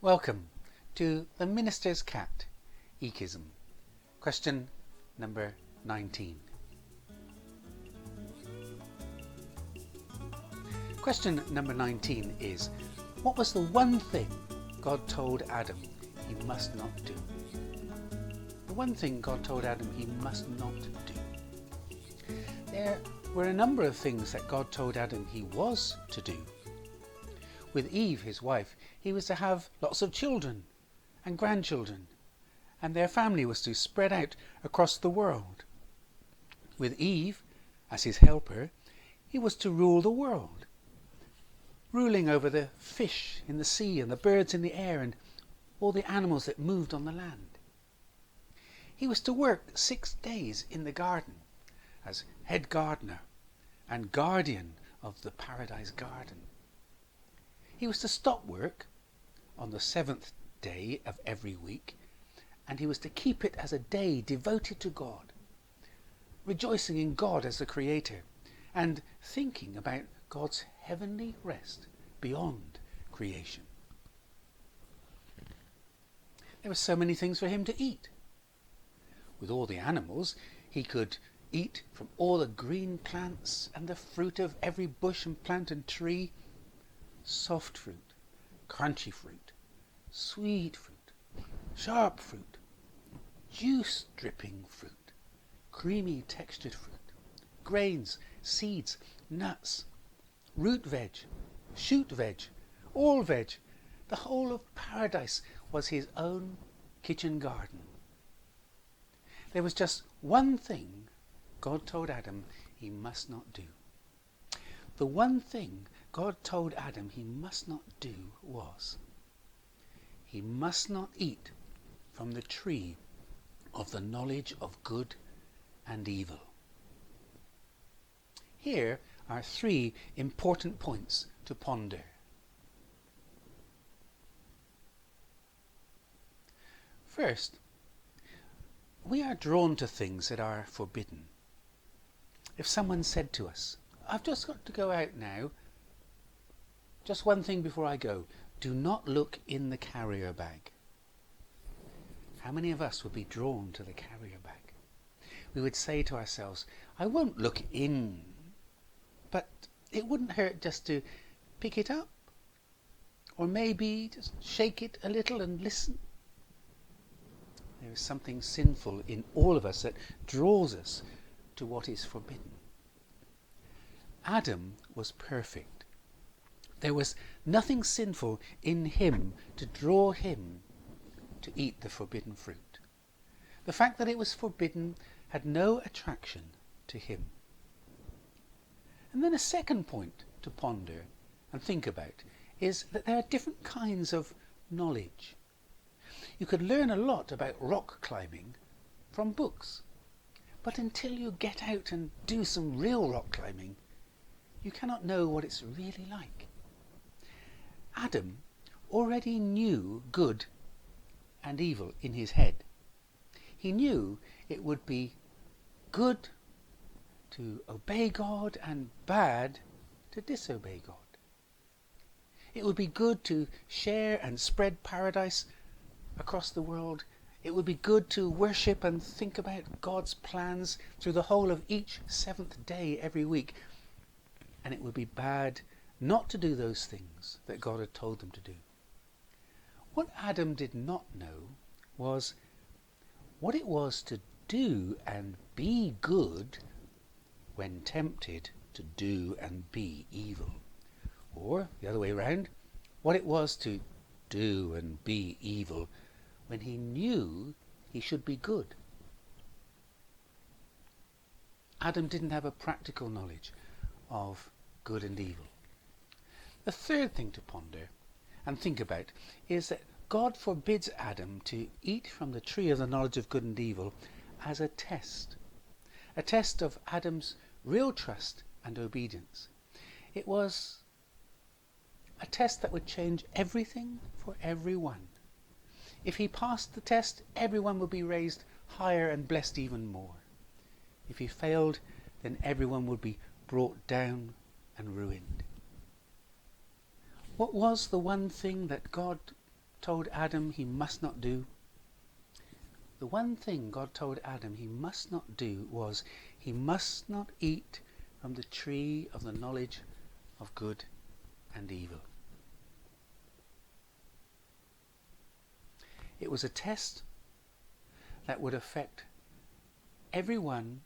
Welcome to the Minister's Catechism, question number 19. Question number 19 is, what was the one thing God told Adam he must not do? The one thing God told Adam he must not do. There were a number of things that God told Adam he was to do. With Eve, his wife, he was to have lots of children and grandchildren, and their family was to spread out across the world. With Eve, as his helper, he was to rule the world, ruling over the fish in the sea and the birds in the air and all the animals that moved on the land. He was to work 6 days in the garden as head gardener and guardian of the paradise garden. He was to stop work on the 7th day of every week, and he was to keep it as a day devoted to God, rejoicing in God as the Creator, and thinking about God's heavenly rest beyond creation. There were so many things for him to eat. With all the animals, he could eat from all the green plants and the fruit of every bush and plant and tree, soft fruit, crunchy fruit, sweet fruit, sharp fruit, juice dripping fruit, creamy textured fruit, grains, seeds, nuts, root veg, shoot veg, all veg. The whole of paradise was his own kitchen garden. There was just one thing God told Adam he must not do. The one thing God told Adam he must not do was, he must not eat from the tree of the knowledge of good and evil. Here are 3 important points to ponder. First, we are drawn to things that are forbidden. If someone said to us, I've just got to go out now, just one thing before I go, do not look in the carrier bag. How many of us would be drawn to the carrier bag? We would say to ourselves, I won't look in, but it wouldn't hurt just to pick it up, or maybe just shake it a little and listen. There is something sinful in all of us that draws us to what is forbidden. Adam was perfect. There was nothing sinful in him to draw him to eat the forbidden fruit. The fact that it was forbidden had no attraction to him. And then a second point to ponder and think about is that there are different kinds of knowledge. You could learn a lot about rock climbing from books, but until you get out and do some real rock climbing, you cannot know what it's really like. Adam already knew good and evil in his head. He knew it would be good to obey God and bad to disobey God. It would be good to share and spread paradise across the world. It would be good to worship and think about God's plans through the whole of each 7th day every week. And it would be bad not to do those things that God had told them to do. What Adam did not know was what it was to do and be good when tempted to do and be evil. Or, the other way around, what it was to do and be evil when he knew he should be good. Adam didn't have a practical knowledge of good and evil. The third thing to ponder and think about is that God forbids Adam to eat from the tree of the knowledge of good and evil as a test of Adam's real trust and obedience. It was a test that would change everything for everyone. If he passed the test, everyone would be raised higher and blessed even more. If he failed, then everyone would be brought down and ruined. What was the one thing that God told Adam he must not do? The one thing God told Adam he must not do was he must not eat from the tree of the knowledge of good and evil. It was a test that would affect everyone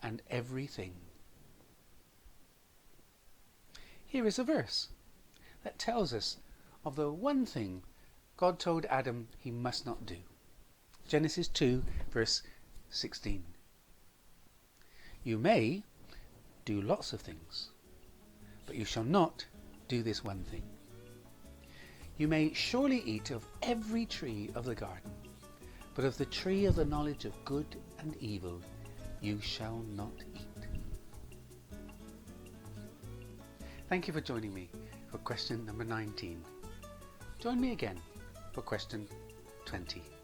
and everything. Here is a verse that tells us of the one thing God told Adam he must not do. Genesis 2 verse 16. You may do lots of things, but you shall not do this one thing. You may surely eat of every tree of the garden, but of the tree of the knowledge of good and evil you shall not eat. Thank you for joining me for question number 19. Join me again for question 20.